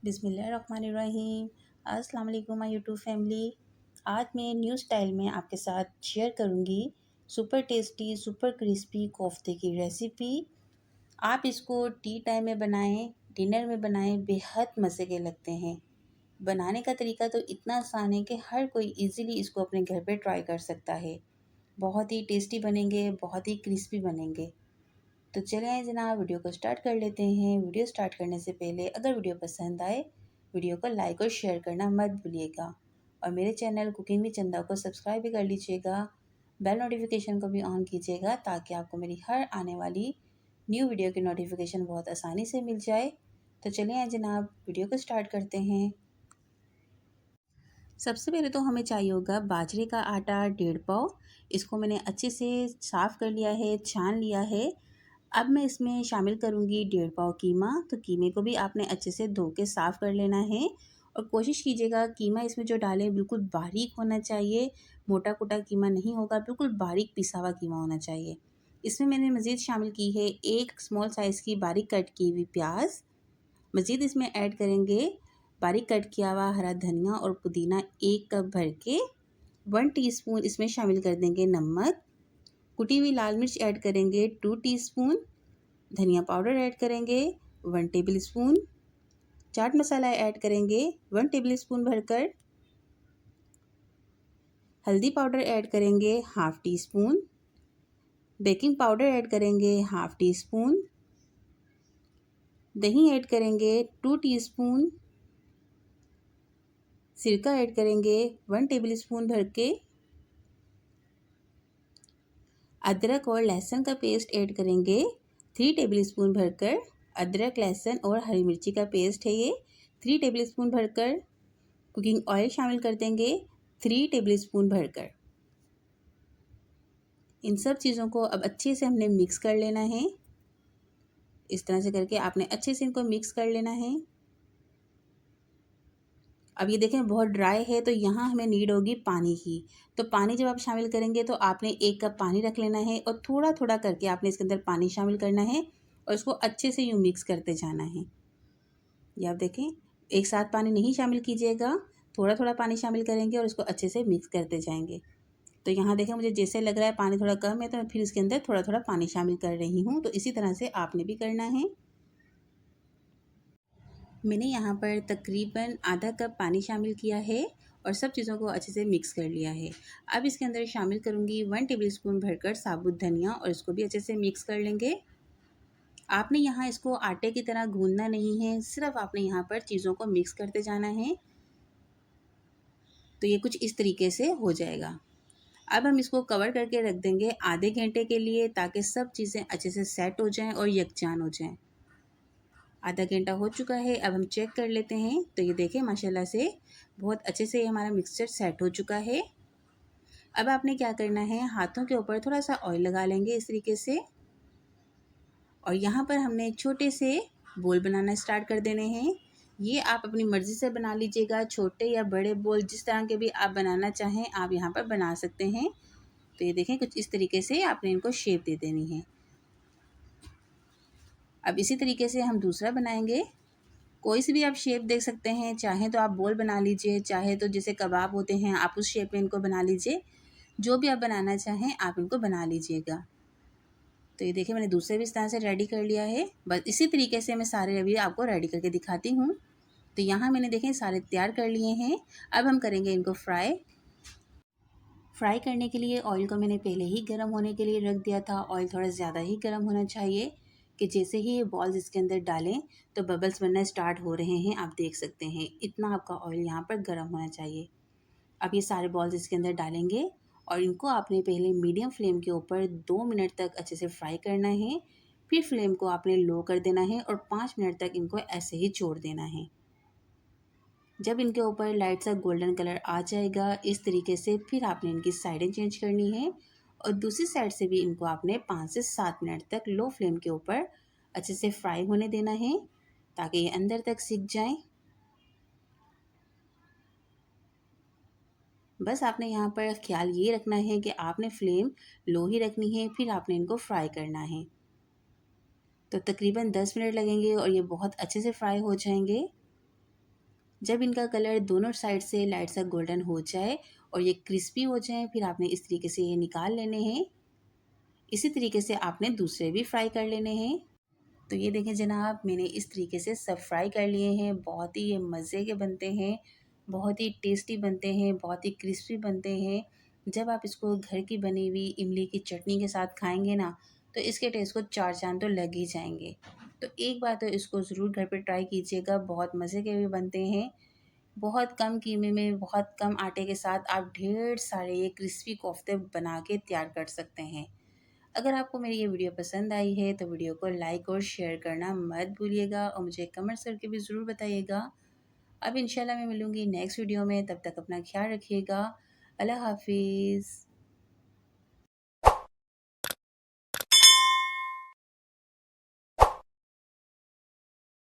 बिस्मिल्लाहिर्रहमानिर्रहीम। अस्सलाम वालेकुम माय यूट्यूब फैमिली। आज मैं न्यू स्टाइल में आपके साथ शेयर करूंगी सुपर टेस्टी सुपर क्रिस्पी कोफ्ते की रेसिपी। आप इसको टी टाइम में बनाएं, डिनर में बनाएं, बेहद मज़े के लगते हैं। बनाने का तरीका तो इतना आसान है कि हर कोई इजीली इसको अपने घर पे ट्राई कर सकता है। बहुत ही टेस्टी बनेंगे, बहुत ही क्रिस्पी बनेंगे। तो चले आए जनाब, वीडियो को स्टार्ट कर लेते हैं। वीडियो स्टार्ट करने से पहले अगर वीडियो पसंद आए, वीडियो को लाइक और शेयर करना मत भूलिएगा। और मेरे चैनल कुकिंग विद चंदा को सब्सक्राइब भी कर लीजिएगा। बेल नोटिफिकेशन को भी ऑन कीजिएगा ताकि आपको मेरी हर आने वाली न्यू वीडियो की नोटिफिकेशन बहुत आसानी से मिल जाए। तो चले आए जनाब, वीडियो को स्टार्ट करते हैं। सबसे पहले तो हमें चाहिए होगा बाजरे का आटा 1.5 पाव। इसको मैंने अच्छे से साफ़ कर लिया है, छान लिया है। अब मैं इसमें शामिल करूँगी 1.5 पाव कीमा। तो कीमे को भी आपने अच्छे से धो के साफ़ कर लेना है और कोशिश कीजिएगा कीमा इसमें जो डालें बिल्कुल बारीक होना चाहिए, मोटा कोटा कीमा नहीं होगा, बिल्कुल बारीक पिसा हुआ कीमा होना चाहिए। इसमें मैंने मज़ीद शामिल की है 1 स्मॉल साइज़ की बारीक कट की हुई प्याज। मज़ीद इसमें ऐड करेंगे बारीक कट किया हुआ हरा धनिया और पुदीना 1 कप भर के। 1 टीस्पून इसमें शामिल कर देंगे नमक। कुटी हुई लाल मिर्च ऐड करेंगे 2 टीस्पून। धनिया पाउडर ऐड करेंगे 1 table spoon. Chaat masala add करेंगे 1 टेबल स्पून भरकर। हल्दी पाउडर ऐड करेंगे half tea spoon. Baking powder add करेंगे हाफ़ टी स्पून। दही ऐड करेंगे 2 टीस्पून। सिरका ऐड करेंगे 1 टेबल स्पून भर के। अदरक और लहसुन का पेस्ट ऐड करेंगे 3 टेबल स्पून भरकर। अदरक, लहसुन और हरी मिर्ची का पेस्ट है ये 3 टेबल स्पून भरकर। कुकिंग ऑयल शामिल कर देंगे 3 टेबल स्पून भरकर। इन सब चीज़ों को अब अच्छे से हमने मिक्स कर लेना है। इस तरह से करके आपने अच्छे से इनको मिक्स कर लेना है। अब ये देखें बहुत ड्राई है तो यहाँ हमें नीड होगी पानी की। तो पानी जब आप शामिल करेंगे तो आपने 1 कप पानी रख लेना है और थोड़ा थोड़ा करके आपने इसके अंदर पानी शामिल करना है और इसको अच्छे से यूँ मिक्स करते जाना है। ये आप देखें, एक साथ पानी नहीं शामिल कीजिएगा, थोड़ा थोड़ा पानी शामिल करेंगे और इसको अच्छे से मिक्स करते जाएंगे। तो यहाँ देखें मुझे जैसे लग रहा है पानी थोड़ा कम है तो मैं फिर इसके अंदर थोड़ा थोड़ा पानी शामिल कर रही हूँ। तो इसी तरह से आपने भी करना है। मैंने यहाँ पर तकरीबन आधा कप पानी शामिल किया है और सब चीज़ों को अच्छे से मिक्स कर लिया है। अब इसके अंदर शामिल करूँगी 1 टेबल स्पून भरकर साबुत धनिया और इसको भी अच्छे से मिक्स कर लेंगे। आपने यहाँ इसको आटे की तरह गूंदना नहीं है, सिर्फ आपने यहाँ पर चीज़ों को मिक्स करते जाना है। तो ये कुछ इस तरीके से हो जाएगा। अब हम इसको कवर करके रख देंगे आधे घंटे के लिए ताकि सब चीज़ें अच्छे से सेट हो जाएं और यकजान हो जाएं। आधा घंटा हो चुका है, अब हम चेक कर लेते हैं। तो ये देखें माशाल्लाह से बहुत अच्छे से हमारा मिक्सचर सेट हो चुका है। अब आपने क्या करना है, हाथों के ऊपर थोड़ा सा ऑयल लगा लेंगे इस तरीके से और यहाँ पर हमने छोटे से बोल बनाना स्टार्ट कर देने हैं। ये आप अपनी मर्ज़ी से बना लीजिएगा, छोटे या बड़े बोल जिस तरह के भी आप बनाना चाहें आप यहाँ पर बना सकते हैं। तो ये देखें कुछ इस तरीके से आपने इनको शेप दे देनी है। अब इसी तरीके से हम दूसरा बनाएंगे। कोई सी भी आप शेप देख सकते हैं, चाहे तो आप बोल बना लीजिए, चाहे तो जैसे कबाब होते हैं आप उस शेप में इनको बना लीजिए। जो भी आप बनाना चाहें आप इनको बना लीजिएगा। तो ये देखिए मैंने दूसरे भी इस तरह से रेडी कर लिया है। बस इसी तरीके से मैं सारे अभी आपको रेडी करके दिखाती हूँ। तो यहाँ मैंने देखें सारे तैयार कर लिए हैं। अब हम करेंगे इनको फ्राई करने के लिए ऑयल को मैंने पहले ही गर्म होने के लिए रख दिया था। ऑयल थोड़ा ज़्यादा ही गर्म होना चाहिए कि जैसे ही ये बॉल्स इसके अंदर डालें तो बबल्स बनना स्टार्ट हो रहे हैं, आप देख सकते हैं। इतना आपका ऑयल यहाँ पर गर्म होना चाहिए। अब ये सारे बॉल्स इसके अंदर डालेंगे और इनको आपने पहले मीडियम फ्लेम के ऊपर 2 मिनट तक अच्छे से फ्राई करना है। फिर फ्लेम को आपने लो कर देना है और 5 मिनट तक इनको ऐसे ही छोड़ देना है। जब इनके ऊपर लाइट सा गोल्डन कलर आ जाएगा इस तरीके से, फिर आपने इनकी साइडें चेंज करनी है और दूसरी साइड से भी इनको आपने 5 से 7 मिनट तक लो फ्लेम के ऊपर अच्छे से फ्राई होने देना है ताकि ये अंदर तक सिक जाएं। बस आपने यहाँ पर ख्याल ये रखना है कि आपने फ्लेम लो ही रखनी है, फिर आपने इनको फ्राई करना है। तो तकरीबन 10 मिनट लगेंगे और ये बहुत अच्छे से फ्राई हो जाएंगे। जब इनका कलर दोनों साइड से लाइट सा गोल्डन हो जाए और ये क्रिस्पी हो जाए, फिर आपने इस तरीके से ये निकाल लेने हैं। इसी तरीके से आपने दूसरे भी फ्राई कर लेने हैं। तो ये देखें जनाब, मैंने इस तरीके से सब फ्राई कर लिए हैं। बहुत ही ये मज़े के बनते हैं, बहुत ही टेस्टी बनते हैं, बहुत ही क्रिस्पी बनते हैं। जब आप इसको घर की बनी हुई इमली की चटनी के साथ खाएंगे ना, तो इसके टेस्ट को चार चांद तो लग ही जाएंगे। तो एक बार तो इसको ज़रूर घर पे ट्राई कीजिएगा, बहुत मज़े के भी बनते हैं। बहुत कम कीमे में, बहुत कम आटे के साथ आप ढेर सारे ये क्रिस्पी कोफ्ते बना के तैयार कर सकते हैं। अगर आपको मेरी ये वीडियो पसंद आई है तो वीडियो को लाइक और शेयर करना मत भूलिएगा और मुझे कमेंट्स करके भी ज़रूर बताइएगा। अब इंशाल्लाह मैं मिलूँगी नेक्स्ट वीडियो में, तब तक अपना ख्याल रखिएगा। अल्लाह हाफिज़।